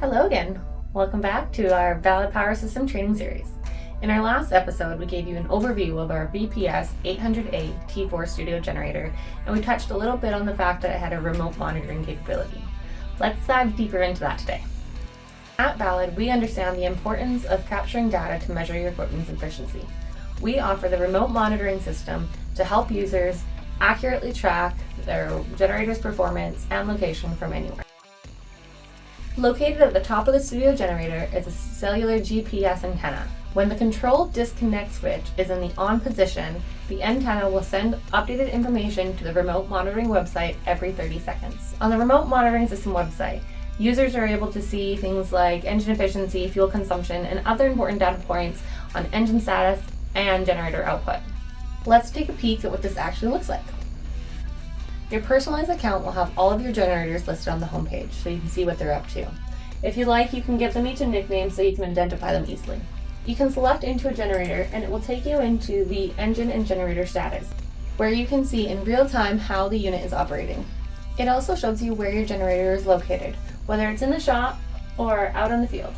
Hello again. Welcome back to our Valid Power System training series. In our last episode, we gave you an overview of our VPS 800A T4 studio generator, and we touched a little bit on the fact that it had a remote monitoring capability. Let's dive deeper into that today. At Valid, we understand the importance of capturing data to measure your equipment's efficiency. We offer the remote monitoring system to help users accurately track their generator's performance and location from anywhere. Located at the top of the studio generator is a cellular GPS antenna. When the control disconnect switch is in the on position, the antenna will send updated information to the remote monitoring website every 30 seconds. On the remote monitoring system website, users are able to see things like engine efficiency, fuel consumption, and other important data points on engine status and generator output. Let's take a peek at what this actually looks like. Your personalized account will have all of your generators listed on the homepage so you can see what they're up to. If you like, you can give them each a nickname so you can identify them easily. You can select into a generator and it will take you into the engine and generator status, where you can see in real time how the unit is operating. It also shows you where your generator is located, whether it's in the shop or out on the field.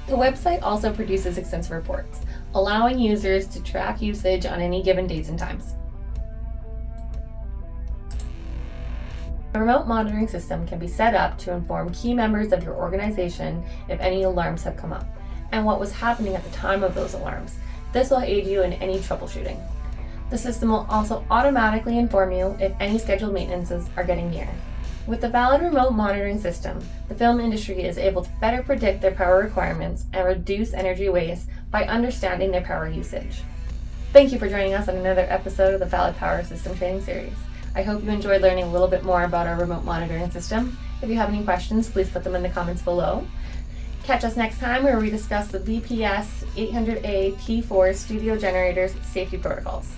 The website also produces extensive reports, allowing users to track usage on any given dates and times. A remote monitoring system can be set up to inform key members of your organization if any alarms have come up, and what was happening at the time of those alarms. This will aid you in any troubleshooting. The system will also automatically inform you if any scheduled maintenances are getting near. With the Valid remote monitoring system, the film industry is able to better predict their power requirements and reduce energy waste by understanding their power usage. Thank you for joining us on another episode of the Valid Power System training series. I hope you enjoyed learning a little bit more about our remote monitoring system. If you have any questions, please put them in the comments below. Catch us next time where we discuss the VPS 800A T4 studio generator's safety protocols.